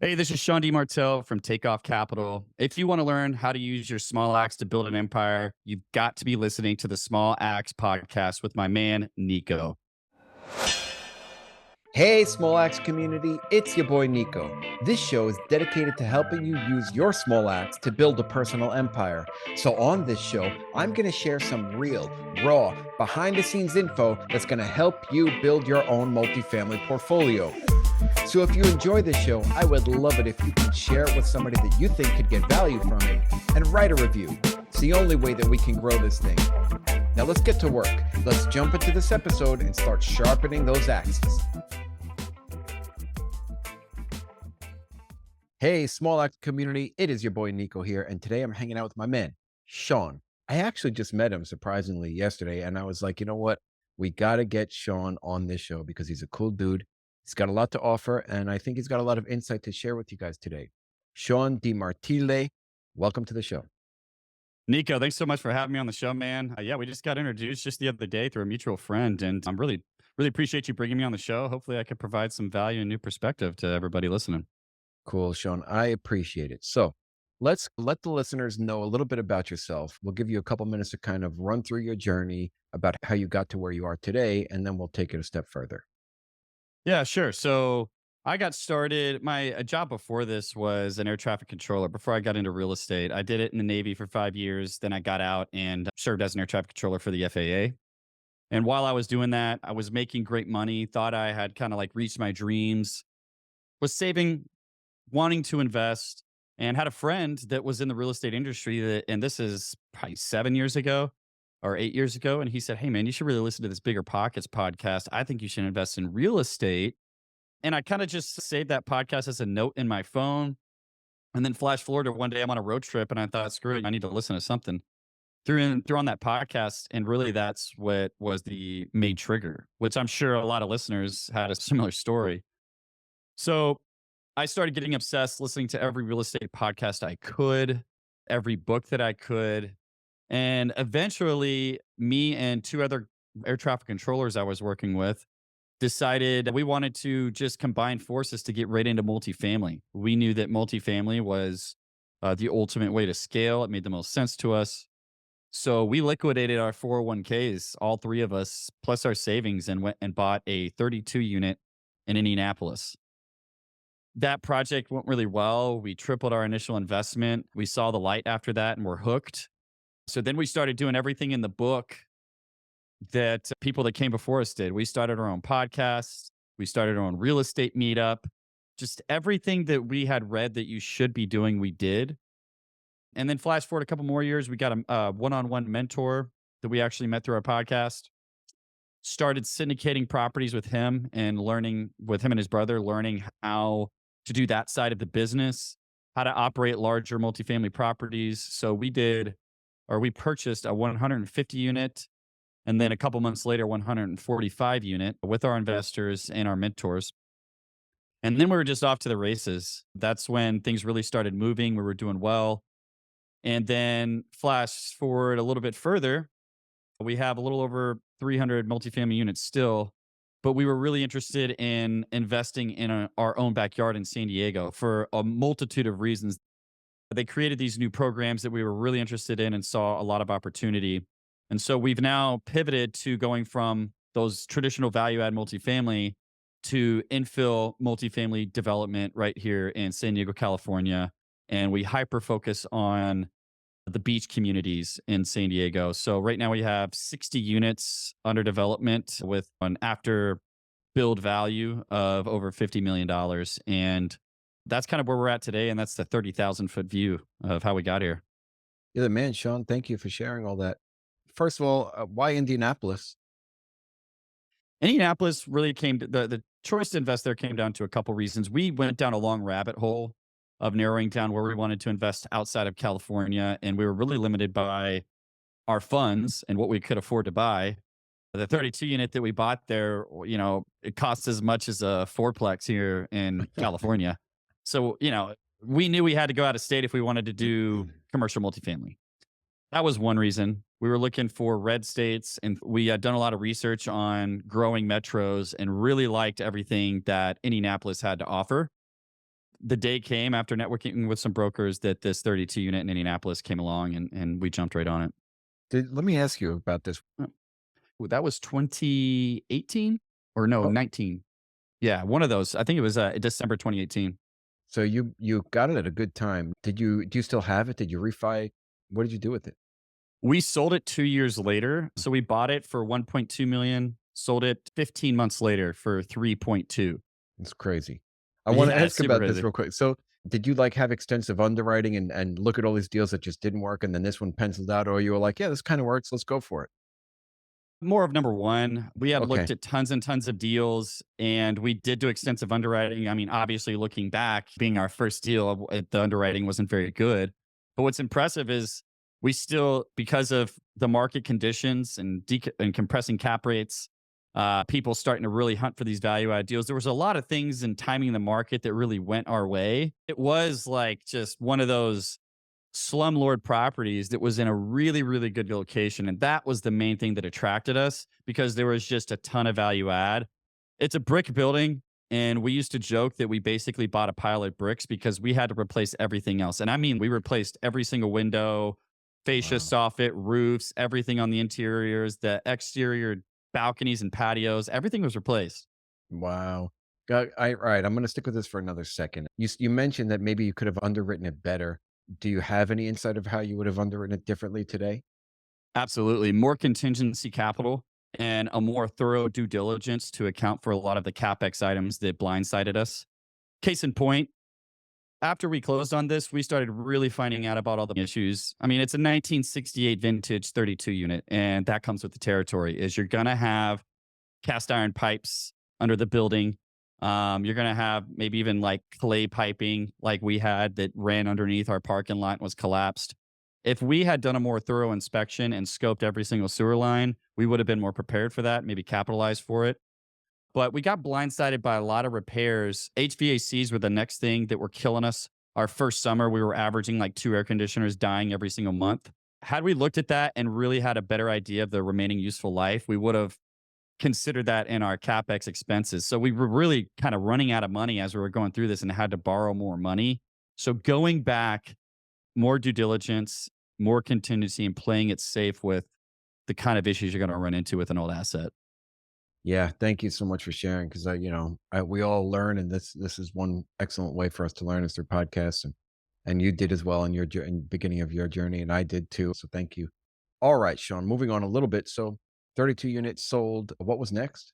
Hey, this is Sean DiMartile from Takeoff Capital. If you want to learn how to use your small axe to build an empire, you've got to be listening to the Small Axe podcast with my man, Nico. Hey, Small Axe community, it's your boy Nico. This show is dedicated to helping you use your small axe to build a personal empire. So, on this show, I'm going to share some real, raw, behind the scenes info that's going to help you build your own multifamily portfolio. So, if you enjoy this show, I would love it if you could share it with somebody that you think could get value from it and write a review. It's the only way that we can grow this thing. Now, let's get to work. Let's jump into this episode and start sharpening those axes. Hey, Small Axe community, it is your boy Nico here, and today I'm hanging out with my man, Sean. I actually just met him surprisingly yesterday, and I was like, you know what? We got to get Sean on this show because he's a cool dude. He's got a lot to offer, and I think he's got a lot of insight to share with you guys today. Sean DiMartile, welcome to the show. Nico, thanks so much for having me on the show, man. Yeah, we just got introduced just the other day through a mutual friend, and I'm really appreciate you bringing me on the show. Hopefully, I can provide some value and new perspective to everybody listening. Cool, Sean. I appreciate it. So let's let the listeners know a little bit about yourself. We'll give you a couple minutes to kind of run through your journey about how you got to where you are today, and then we'll take it a step further. Yeah, sure. So I got started. My job before this was an air traffic controller. Before I got into real estate, I did it in the Navy for 5 years. Then I got out and served as an air traffic controller for the FAA. And while I was doing that, I was making great money. Thought I had kind of like reached my dreams. Was saving, wanting to invest, and had a friend that was in the real estate industry. And this is probably 7 years ago or 8 years ago. And he said, "Hey, man, you should really listen to this Bigger Pockets podcast. I think you should invest in real estate." And I kinda just saved that podcast as a note in my phone, and then flash forward to one day I'm on a road trip, and I thought, "Screw it, I need to listen to something." Threw on that podcast, and really that's what was the main trigger, which I'm sure a lot of listeners had a similar story. So, I started getting obsessed, listening to every real estate podcast I could, every book that I could, and eventually, me and 2 other air traffic controllers I was working with decided we wanted to just combine forces to get right into multifamily. We knew that multifamily was the ultimate way to scale. It made the most sense to us. So we liquidated our 401ks, all three of us, plus our savings, and went and bought a 32 unit in Indianapolis. That project went really well. We tripled our initial investment. We saw the light after that and we're hooked. So then we started doing everything in the book that people that came before us did. We started our own podcast. We started our own real estate meetup. Just everything that we had read that you should be doing, we did. And then flash forward a couple more years, we got a one-on-one mentor that we actually met through our podcast. Started syndicating properties with him and learning with him and his brother, learning how to do that side of the business, how to operate larger multifamily properties. So we purchased a 150 unit, and then a couple months later, 145 unit with our investors and our mentors. And then we were just off to the races. That's when things really started moving. We were doing well. And then flash forward a little bit further, we have a little over 300 multifamily units still, but we were really interested in investing in our own backyard in San Diego for a multitude of reasons. They created these new programs that we were really interested in and saw a lot of opportunity. And so we've now pivoted to going from those traditional value add multifamily to infill multifamily development right here in San Diego, California. And we hyper focus on the beach communities in San Diego. So right now we have 60 units under development with an after build value of over $50 million. And that's kind of where we're at today. And that's the 30,000-foot view of how we got here. You're the man, Sean. Thank you for sharing all that. First of all, why Indianapolis? Indianapolis really the choice to invest there came down to a couple reasons. We went down a long rabbit hole of narrowing down where we wanted to invest outside of California, and we were really limited by our funds and what we could afford to buy. The 32 unit that we bought there, it costs as much as a fourplex here in California. So, we knew we had to go out of state if we wanted to do commercial multifamily. That was one reason. We were looking for red states, and we had done a lot of research on growing metros and really liked everything that Indianapolis had to offer. the day came after networking with some brokers that this 32 unit in Indianapolis came along and we jumped right on it. Let me ask you about this. Uh, That was 2018 or no, Oh, 19. Yeah, one of those. I think it was December 2018. so you got it at a good time. Do you still have it? Did you refi? What did you do with it? We sold it 2 years later. So we bought it for 1.2 million, sold it 15 months later for 3.2. It's crazy. I want to Yeah, it's ask super about this crazy. real quick. So, did you like have extensive underwriting and look at all these deals that just didn't work, and then this one penciled out, or you were like, yeah, this kind of works, let's go for it? More of number one. We had Okay. looked at tons and tons of deals and we did do extensive underwriting. I mean, obviously, looking back, being our first deal, the underwriting wasn't very good. But what's impressive is we still, because of the market conditions and compressing cap rates, people starting to really hunt for these value add deals. There was a lot of things in timing the market that really went our way. It was like just one of those slumlord properties that was in a really, really good location. And that was the main thing that attracted us because there was just a ton of value add. It's a brick building. And we used to joke that we basically bought a pile of bricks because we had to replace everything else. And I mean, we replaced every single window, fascia, Wow. soffit, roofs, everything on the interiors, the exterior balconies and patios, everything was replaced. Wow. All right. I'm going to stick with this for another second. You mentioned that maybe you could have underwritten it better. Do you have any insight of how you would have underwritten it differently today? Absolutely. More contingency capital and a more thorough due diligence to account for a lot of the CapEx items that blindsided us. Case in point, after we closed on this, we started really finding out about all the issues. I mean, it's a 1968 vintage 32 unit, and that comes with the territory is you're going to have cast iron pipes under the building. You're going to have maybe even like clay piping like we had that ran underneath our parking lot and was collapsed. If we had done a more thorough inspection and scoped every single sewer line, we would have been more prepared for that, maybe capitalized for it. But we got blindsided by a lot of repairs. HVACs were the next thing that were killing us. Our first summer, we were averaging like 2 air conditioners dying every single month. Had we looked at that and really had a better idea of the remaining useful life, we would have considered that in our CapEx expenses. So we were really kind of running out of money as we were going through this and had to borrow more money. So going back, more due diligence, more contingency, and playing it safe with the kind of issues you're going to run into with an old asset. Yeah, thank you so much for sharing because we all learn, and this is one excellent way for us to learn is through podcasts, and you did as well in in beginning of your journey, and I did too. So thank you. All right, Sean, moving on a little bit. So 32 units sold. What was next?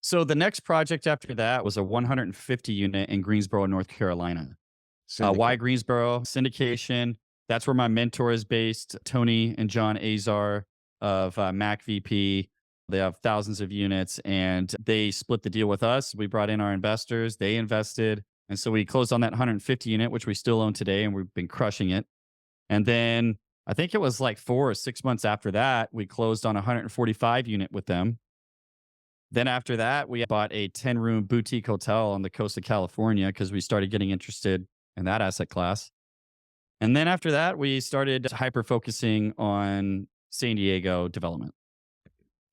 So the next project after that was a 150 unit in Greensboro, North Carolina. Why Syndicate. Greensboro? Syndication. That's where my mentor is based, Tony and John Azar of Mac VP. They have thousands of units and they split the deal with us. We brought in our investors, they invested. And so we closed on that 150 unit, which we still own today, and we've been crushing it. And then I think it was like 4 or 6 months after that, we closed on a 145 unit with them. Then after that, we bought a 10-room boutique hotel on the coast of California because we started getting interested in that asset class. And then after that, we started hyper focusing on San Diego development.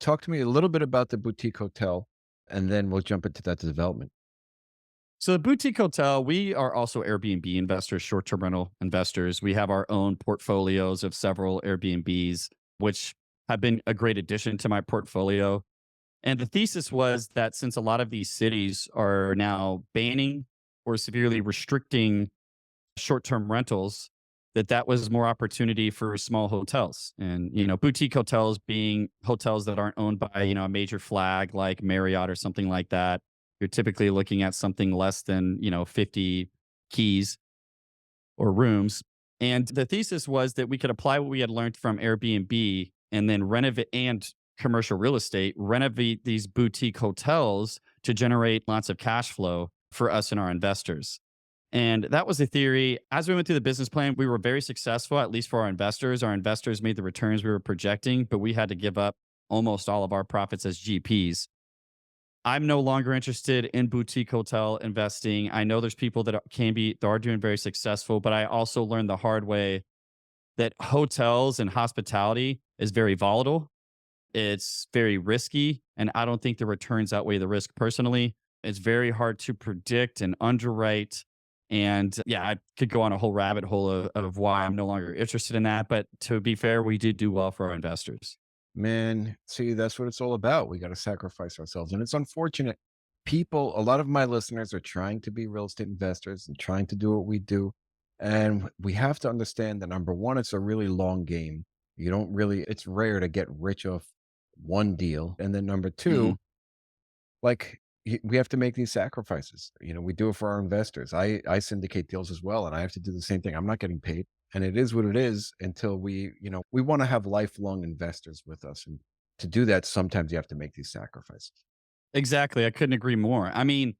Talk to me a little bit about the boutique hotel, and then we'll jump into that development. So the boutique hotel, we are also Airbnb investors, short-term rental investors. We have our own portfolios of several Airbnbs, which have been a great addition to my portfolio. And the thesis was that since a lot of these cities are now banning or severely restricting short-term rentals, that was more opportunity for small hotels. And, boutique hotels being hotels that aren't owned by, a major flag like Marriott or something like that. You're typically looking at something less than, 50 keys or rooms. And the thesis was that we could apply what we had learned from Airbnb and then renovate and commercial real estate, renovate these boutique hotels to generate lots of cash flow for us and our investors. And that was the theory. As we went through the business plan, we were very successful, at least for our investors. Our investors made the returns we were projecting, but we had to give up almost all of our profits as GPs. I'm no longer interested in boutique hotel investing. I know there's people that are doing very successful, but I also learned the hard way that hotels and hospitality is very volatile. It's very risky, and I don't think the returns outweigh the risk personally. It's very hard to predict and underwrite. And yeah, I could go on a whole rabbit hole of why I'm no longer interested in that. But to be fair, we did do well for our investors. Man, see, that's what it's all about. We got to sacrifice ourselves. And it's unfortunate. A lot of my listeners are trying to be real estate investors and trying to do what we do. And we have to understand that number one, it's a really long game. You don't really, it's rare to get rich off one deal. And then number two, Mhm. like we have to make these sacrifices. We do it for our investors. I syndicate deals as well, and I have to do the same thing. I'm not getting paid, and it is what it is until we want to have lifelong investors with us, and to do that, sometimes you have to make these sacrifices. Exactly. I couldn't agree more. I mean,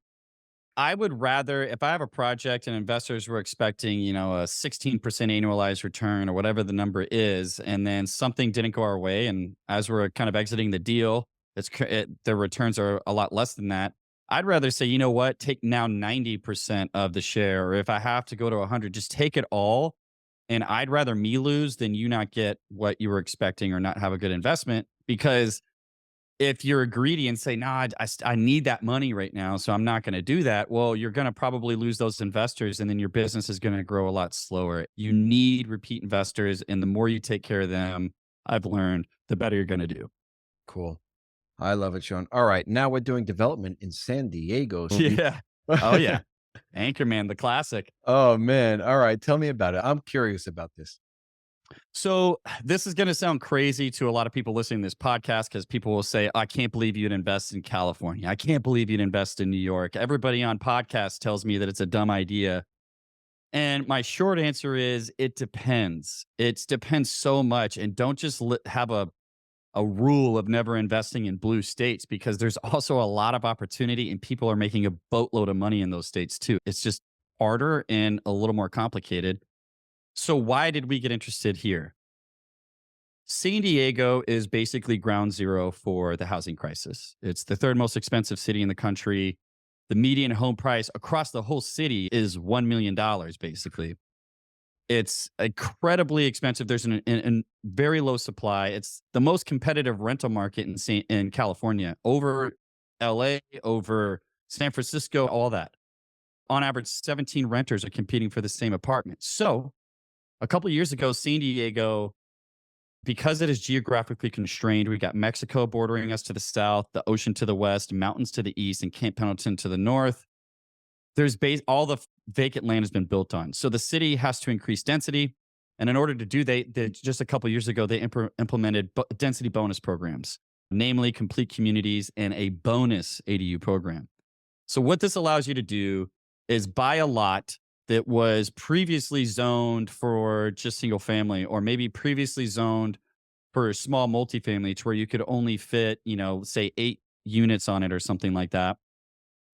I would rather, if I have a project and investors were expecting, a 16% annualized return or whatever the number is, and then something didn't go our way. And as we're kind of exiting the deal, the returns are a lot less than that. I'd rather say, you know what, take now 90% of the share. Or if I have to go to 100, just take it all. And I'd rather me lose than you not get what you were expecting or not have a good investment because if you're greedy and say, "Nah, I need that money right now, so I'm not gonna do that," well, you're gonna probably lose those investors, and then your business is gonna grow a lot slower. You need repeat investors, and the more you take care of them, I've learned, the better you're gonna do. Cool. I love it, Sean. All right, now we're doing development in San Diego. Yeah. Oh, yeah. Anchorman, the classic. Oh man. All right. Tell me about it. I'm curious about this. So, this is gonna sound crazy to a lot of people listening to this podcast because people will say, "I can't believe you'd invest in California. I can't believe you'd invest in New York." Everybody on podcasts tells me that it's a dumb idea. And my short answer is it depends. It depends so much. And don't just have a rule of never investing in blue states because there's also a lot of opportunity and people are making a boatload of money in those states too. It's just harder and a little more complicated. So, why did we get interested here? San Diego is basically ground zero for the housing crisis. It's the third most expensive city in the country. The median home price across the whole city is $1 million, basically. It's incredibly expensive. There's an very low supply. It's the most competitive rental market in California over LA, over San Francisco, all that. On average, 17 renters are competing for the same apartment. So a couple of years ago, San Diego, because it is geographically constrained, we got Mexico bordering us to the south, the ocean to the west, mountains to the east, and Camp Pendleton to the north. All the vacant land has been built on. So the city has to increase density. And in order to do just a couple years ago, they implemented density bonus programs, namely complete communities and a bonus ADU program. So what this allows you to do is buy a lot that was previously zoned for just single family or maybe previously zoned for a small multifamily to where you could only fit, say 8 units on it or something like that.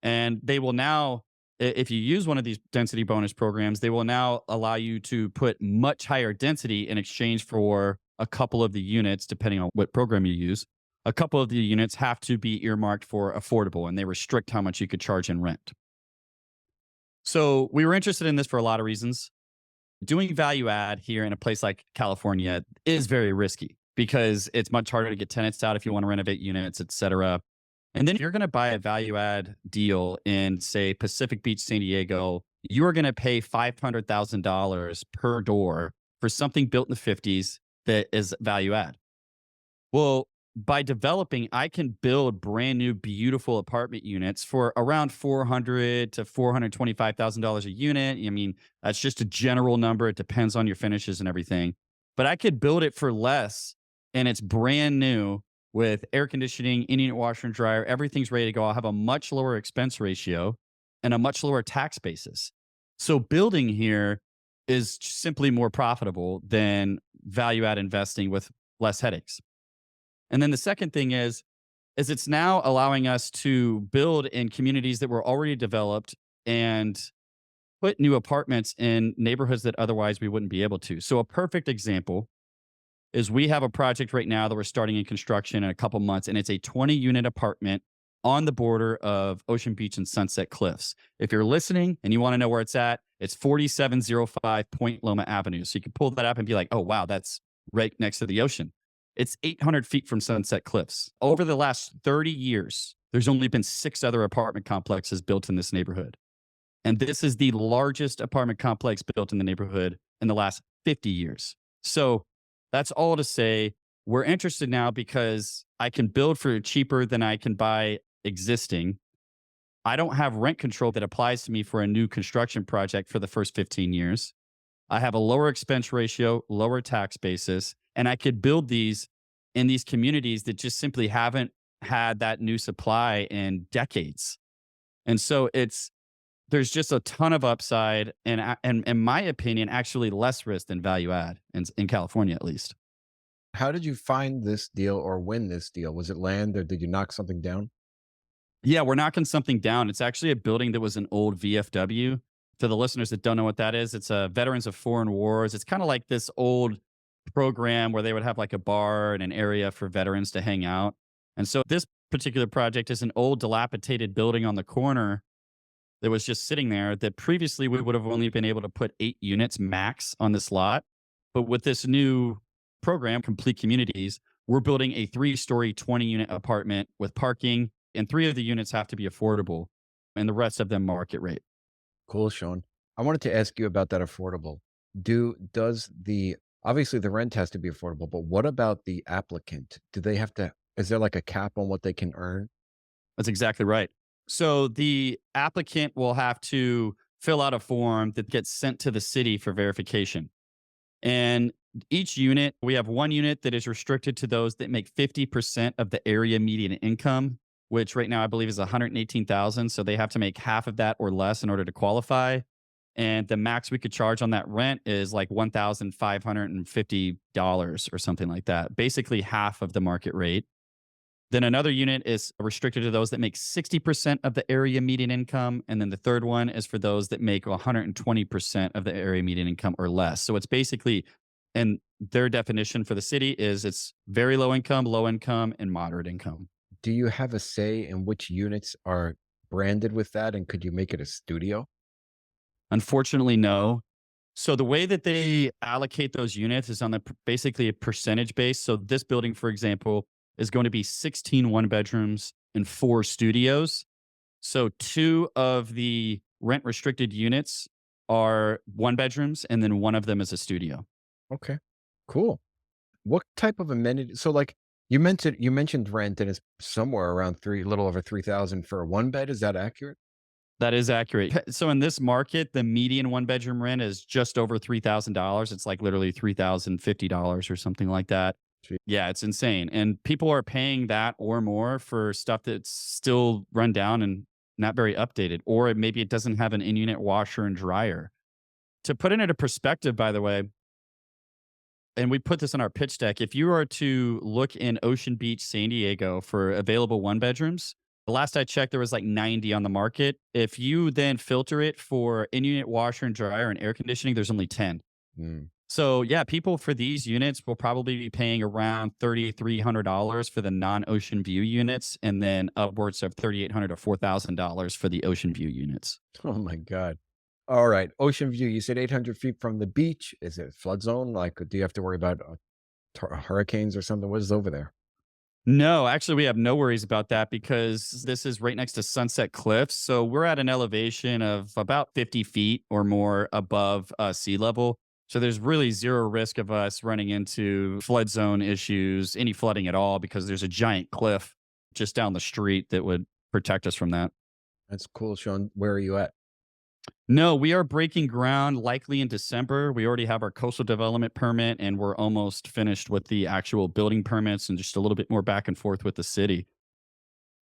And they will now, if you use one of these density bonus programs, they will now allow you to put much higher density in exchange for a couple of the units, depending on what program you use. A couple of the units have to be earmarked for affordable and they restrict how much you could charge in rent. So we were interested in this for a lot of reasons. Doing value add here in a place like California is very risky because it's much harder to get tenants out if you want to renovate units, et cetera. And then if you're going to buy a value add deal in, say, Pacific Beach, San Diego, you are going to pay $500,000 per door for something built in the 50s that is value add. Well, by developing, I can build brand new, beautiful apartment units for around $400 to $425,000 a unit. I mean, that's just a general number. It depends on your finishes and everything. But I could build it for less, and it's brand new with air conditioning, Indian washer and dryer. Everything's ready to go. I'll have a much lower expense ratio and a much lower tax basis. So building here is simply more profitable than value add investing with less headaches. And then the second thing is it's now allowing us to build in communities that were already developed and put new apartments in neighborhoods that otherwise we wouldn't be able to. So a perfect example is we have a project right now that we're starting in construction in a couple months, and it's a 20-unit apartment on the border of Ocean Beach and Sunset Cliffs. If you're listening and you want to know where it's 4705 Point Loma Avenue. So you can pull that up and be like, oh, wow, that's right next to the ocean. It's 800 feet from Sunset Cliffs. Over the last 30 years, there's only been 6 other apartment complexes built in this neighborhood. And this is the largest apartment complex built in the neighborhood in the last 50 years. So that's all to say we're interested now because I can build for cheaper than I can buy existing. I don't have rent control that applies to me for a new construction project for the first 15 years. I have a lower expense ratio, lower tax basis, and I could build these in these communities that just simply haven't had that new supply in decades. And so there's just a ton of upside and in my opinion, actually less risk than value add in California at least. How did you find this deal or win this deal? Was it land or did you knock something down? Yeah, we're knocking something down. It's actually a building that was an old VFW. For the listeners that don't know what that is, it's Veterans of Foreign Wars. It's kind of like this old program where they would have like a bar and an area for veterans to hang out. And so this particular project is an old dilapidated building on the corner that was just sitting there that previously we would have only been able to put 8 units max on this lot. But with this new program, Complete Communities, we're building a 3-story, 20-unit apartment with parking, and 3 of the units have to be affordable, and the rest of them market rate. Cool, Sean. I wanted to ask you about that affordable. Does the obviously the rent has to be affordable, but what about the applicant? Do they have to is there like a cap on what they can earn? That's exactly right. So the applicant will have to fill out a form that gets sent to the city for verification. And each unit, we have one unit that is restricted to those that make 50% of the area median income, which right now I believe is 118,000. So they have to make half of that or less in order to qualify. And the max we could charge on that rent is like $1,550 or something like that, basically half of the market rate. Then another unit is restricted to those that make 60% of the area median income. And then the third one is for those that make 120% of the area median income or less. So it's basically, and their definition for the city is it's very low income, and moderate income. Do you have a say in which units are branded with that, and could you make it a studio? Unfortunately, no. So the way that they allocate those units is on basically a percentage base. So this building, for example, is going to be 16 one-bedrooms and 4 studios. So 2 of the rent restricted units are one-bedrooms, and then one of them is a studio. Okay, cool. What type of amenity so, like, you mentioned rent, and it's somewhere around 3 a little over 3,000 for a one bed, is that accurate? That is accurate. So in this market, the median one-bedroom rent is just over $3,000. It's like literally $3,050 or something like that. Gee. Yeah, it's insane. And people are paying that or more for stuff that's still run down and not very updated, or maybe it doesn't have an in-unit washer and dryer. To put it into perspective, by the way, and we put this on our pitch deck, if you are to look in Ocean Beach, San Diego for available one-bedrooms, the last I checked, there was like 90 on the market. If you then filter it for in-unit washer and dryer and air conditioning, there's only 10. Mm. So yeah, people for these units will probably be paying around $3,300 for the non-ocean view units, and then upwards of $3,800 to $4,000 for the ocean view units. Oh my god. Alright, ocean view, you said 800 feet from the beach. Is it flood zone? Like, do you have to worry about, hurricanes or something? What is over there? No, actually, we have no worries about that because this is right next to Sunset Cliffs. So we're at an elevation of about 50 feet or more above sea level. So there's really zero risk of us running into flood zone issues, any flooding at all, because there's a giant cliff just down the street that would protect us from that. That's cool, Sean. Where are you at? No, we are breaking ground likely in December. We already have our coastal development permit and we're almost finished with the actual building permits and just a little bit more back and forth with the city.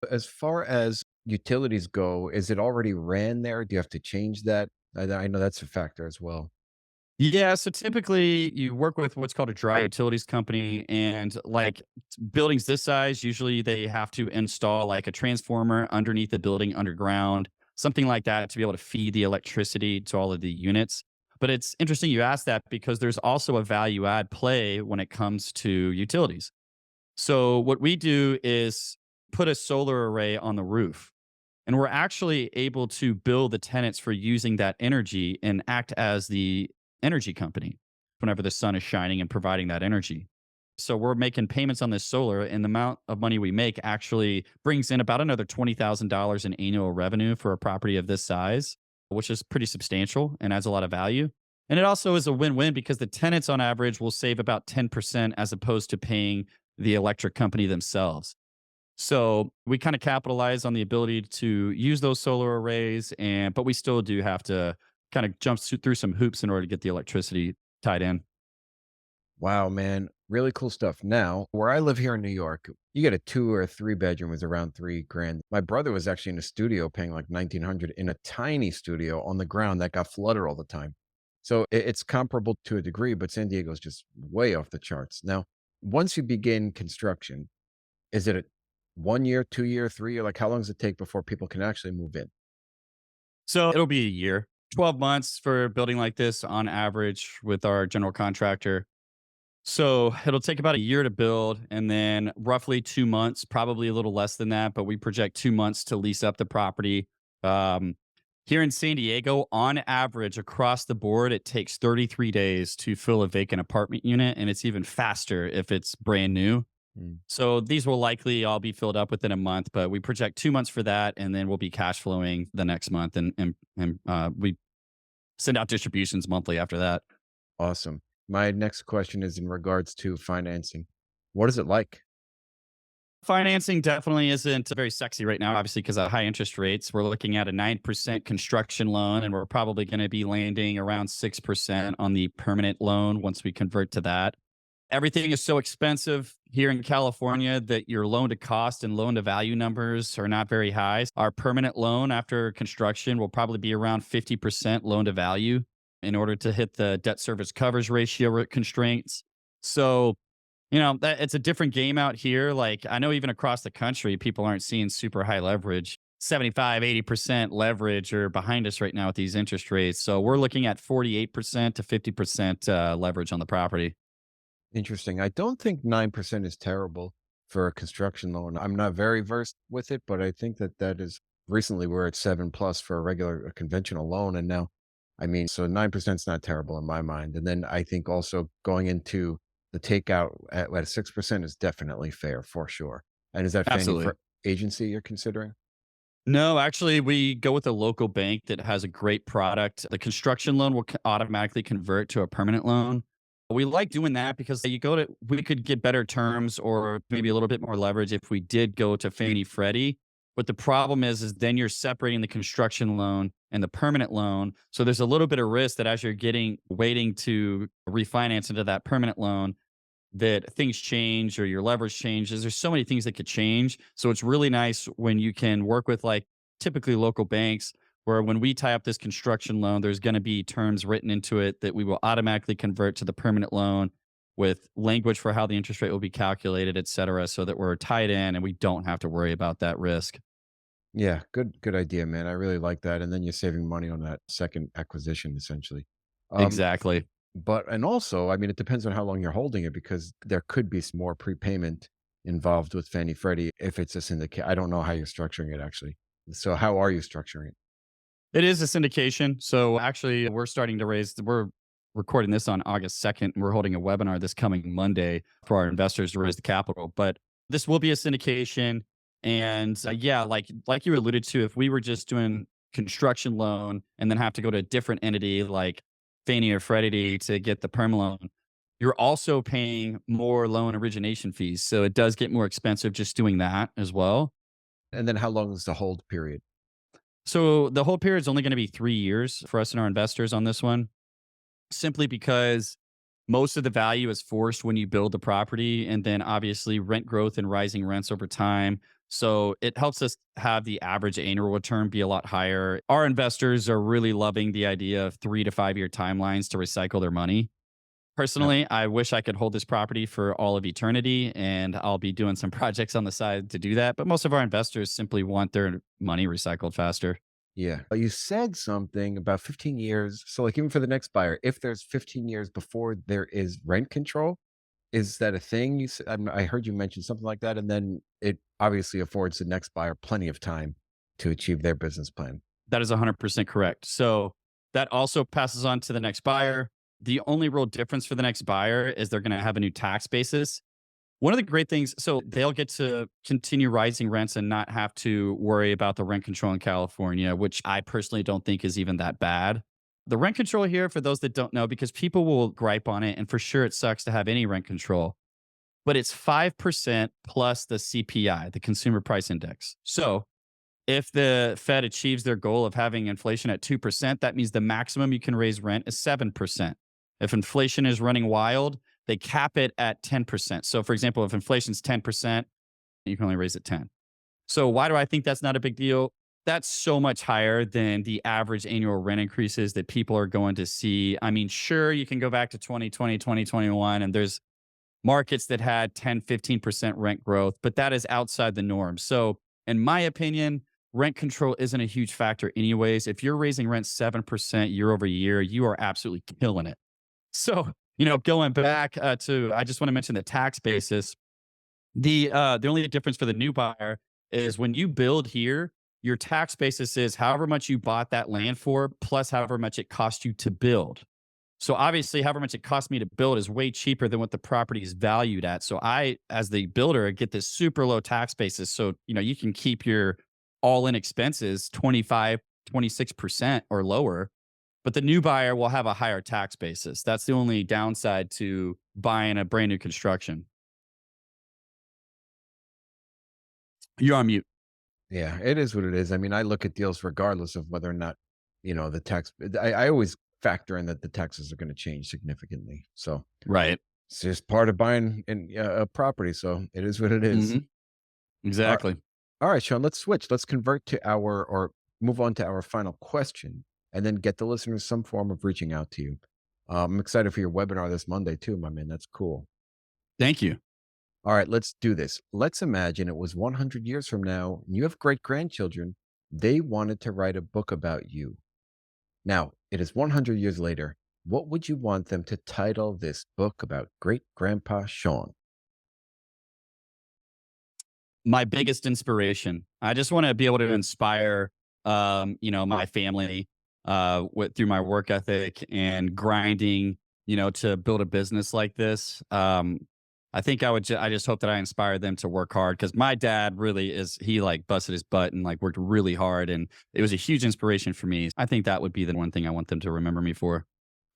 As far as utilities go, is it already ran there? Do you have to change that? I know that's a factor as well. Yeah, so typically you work with what's called a dry utilities company, and like buildings this size, usually they have to install like a transformer underneath the building underground, something like that to be able to feed the electricity to all of the units. But it's interesting you ask that because there's also a value add play when it comes to utilities. So what we do is put a solar array on the roof. And we're actually able to bill the tenants for using that energy and act as the energy company whenever the sun is shining and providing that energy. So we're making payments on this solar, and the amount of money we make actually brings in about another $20,000 in annual revenue for a property of this size. which is pretty substantial and adds a lot of value. And it also is a win-win because the tenants on average will save about 10% as opposed to paying the electric company themselves. So we kind of capitalize on the ability to use those solar arrays, and but we still do have to kind of through some hoops in order to get the electricity tied in. Wow, man. Really cool stuff. Now, where I live here in New York, you get a 2 or 3 bedroom is around 3 grand. My brother was actually in a studio paying like 1900 in a tiny studio on the ground that got flooded all the time. So it's comparable to a degree, but San Diego's just way off the charts. Now, once you begin construction, is it a 1 year, 2 year, 3 year? Like how long does it take before people can actually move in? So it'll be a year, 12 months for a building like this on average with our general contractor. So it'll take about a year to build and then roughly 2 months, probably a little less than that, but we project 2 months to lease up the property. Um, Here in San Diego, on average, across the board, it takes 33 days to fill a vacant apartment unit, and it's even faster if it's brand new. Mm. So these will likely all be filled up within a month, but we project 2 months for that, and then we'll be cash flowing the next month, and we send out distributions monthly after that. Awesome. My next question is in regards to financing. What is it like? Financing definitely isn't very sexy right now, obviously, because of high interest rates. We're looking at a 9% construction loan, and we're probably going to be landing around 6% on the permanent loan once we convert to that. Everything is so expensive here in California that your loan to cost and loan to value numbers are not very high. Our permanent loan after construction will probably be around 50% loan to value in order to hit the debt service coverage ratio constraints. So, that it's a different game out here. Like I know even across the country, people aren't seeing super high leverage. 75, 80% leverage are behind us right now with these interest rates. So we're looking at 48% to 50% leverage on the property. Interesting. I don't think 9% is terrible for a construction loan. I'm not very versed with it, but I think that that is recently we're at 7 plus for a regular a conventional loan. And now, I mean, so 9% is not terrible in my mind. And then I think also going into the takeout at 6% is definitely fair for sure. And is that Fannie Absolutely. for agency you're considering? No, actually, we go with a local bank that has a great product. The construction loan will automatically convert to a permanent loan. We like doing that because we could get better terms or maybe a little bit more leverage if we did go to Fannie Freddie. But the problem is then you're separating the construction loan and the permanent loan. So there's a little bit of risk that as you're waiting to refinance into that permanent loan, that things change or your leverage changes. There's so many things that could change. So it's really nice when you can work with like typically local banks where when we tie up this construction loan, there's going to be terms written into it that we will automatically convert to the permanent loan with language for how the interest rate will be calculated, et cetera, so that we're tied in and we don't have to worry about that risk. Yeah, good idea, man. I really like that. And then you're saving money on that second acquisition essentially. Um, Exactly. But and also, I mean, it depends on how long you're holding it because there could be some more prepayment involved with Fannie Freddie if it's a syndicate. I don't know how you're structuring it actually. So how are you structuring it? It is a syndication. So actually, we're recording this on August 2nd. We're holding a webinar this coming Monday for our investors to raise the capital. But this will be a syndication. And yeah, like you alluded to, if we were just doing construction loan and then have to go to a different entity like Fannie or Freddie to get the perm loan, you're also paying more loan origination fees. So it does get more expensive just doing that as well. And then how long is the hold period? So the whole period is only going to be 3 years for us and our investors on this one, simply because most of the value is forced when you build the property, and then obviously rent growth and rising rents over time. So it helps us have the average annual return be a lot higher. Our investors are really loving the idea of 3 to 5 year timelines to recycle their money. Yep. Personally, I wish I could hold this property for all of eternity, and I'll be doing some projects on the side to do that. But most of our investors simply want their money recycled faster. Yeah. You said something about 15 years. So like even for the next buyer, if there's 15 years before there is rent control, is that a thing? I heard you mention something like that. And then it obviously affords the next buyer plenty of time to achieve their business plan. That is 100% correct. So that also passes on to the next buyer. The only real difference for the next buyer is they're going to have a new tax basis. One of the great things, so they'll get to continue rising rents and not have to worry about the rent control in California, which I personally don't think is even that bad. The rent control here, for those that don't know, because people will gripe on it, and for sure it sucks to have any rent control, but it's 5% plus the CPI, the Consumer Price Index. So if the Fed achieves their goal of having inflation at 2%, that means the maximum you can raise rent is 7%. If inflation is running wild, they cap it at 10%. So, for example, if inflation's 10%, you can only raise it 10. So, why do I think that's not a big deal? That's so much higher than the average annual rent increases that people are going to see. I mean, sure, you can go back to 2020, 2021, and there's markets that had 10, 15% rent growth, but that is outside the norm. So, in my opinion, rent control isn't a huge factor, anyways. If you're raising rent 7% year over year, you are absolutely killing it. So, going back to, I just want to mention the tax basis. The only difference for the new buyer is when you build here, your tax basis is however much you bought that land for, plus however much it cost you to build. So obviously, however much it cost me to build is way cheaper than what the property is valued at. So I, as the builder, get this super low tax basis. So, you can keep your all in expenses 25, 26% or lower, but the new buyer will have a higher tax basis. That's the only downside to buying a brand new construction. You're on mute. Yeah, it is what it is. I mean, I look at deals regardless of whether or not, the tax. I always factor in that the taxes are going to change significantly. So Right. it's just part of buying a property. So it is what it is. Hmm. Exactly. All right, Sean, let's switch. Let's convert to or move on to our final question and then get the listeners some form of reaching out to you. I'm excited for your webinar this Monday too, my man. That's cool. Thank you. All right, let's do this. Let's imagine it was 100 years from now and you have great grandchildren. They wanted to write a book about you. Now, it is 100 years later. What would you want them to title this book about great grandpa Sean? My biggest inspiration. I just want to be able to inspire, my family, through my work ethic and grinding, to build a business like this. I think I just hope that I inspire them to work hard because my dad really he like busted his butt and like worked really hard. And it was a huge inspiration for me. I think that would be the one thing I want them to remember me for.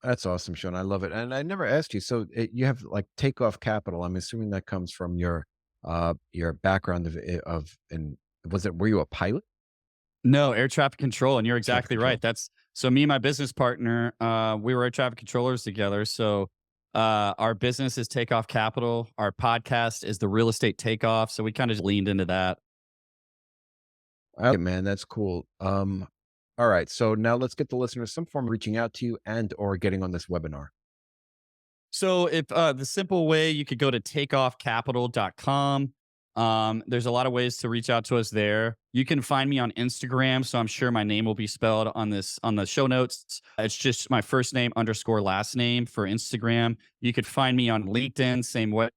That's awesome, Sean. I love it. And I never asked you. So you have like Takeoff Capital. I'm assuming that comes from your background and were you a pilot? No, air traffic control. And you're Traffic exactly control. right. So me and my business partner, we were air traffic controllers together. So our business is Takeoff Capital. Our podcast is the Real Estate Takeoff. So we kind of leaned into that. Okay, man, that's cool. All right. So now let's get the listeners some form of reaching out to you and or getting on this webinar. So if the simple way, you could go to takeoffcapital.com. There's a lot of ways to reach out to us there. You can find me on Instagram, so I'm sure my name will be spelled on the show notes. It's just my first name underscore last name for Instagram. You could find me on LinkedIn, same way.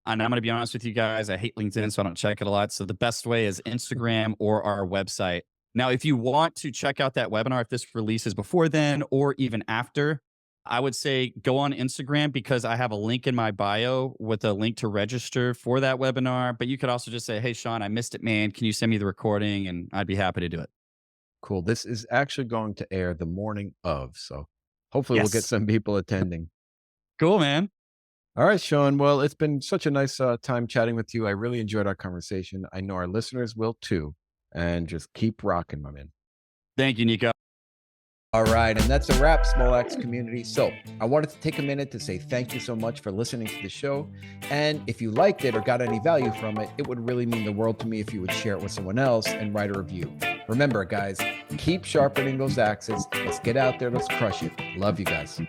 And I'm going to be honest with you guys, I hate LinkedIn, so I don't check it a lot. So the best way is Instagram or our website. Now, if you want to check out that webinar, if this releases before then or even after, I would say go on Instagram because I have a link in my bio with a link to register for that webinar. But you could also just say, hey, Sean, I missed it, man. Can you send me the recording? And I'd be happy to do it. Cool. This is actually going to air the morning of. So hopefully we'll get Yes. some people attending. Cool, man. All right, Sean. Well, it's been such a nice time chatting with you. I really enjoyed our conversation. I know our listeners will too. And just keep rocking, my man. Thank you, Nico. All right, and that's a wrap, Small Axe community. So I wanted to take a minute to say thank you so much for listening to the show. And if you liked it or got any value from it, it would really mean the world to me if you would share it with someone else and write a review. Remember, guys, keep sharpening those axes. Let's get out there. Let's crush it. Love you guys.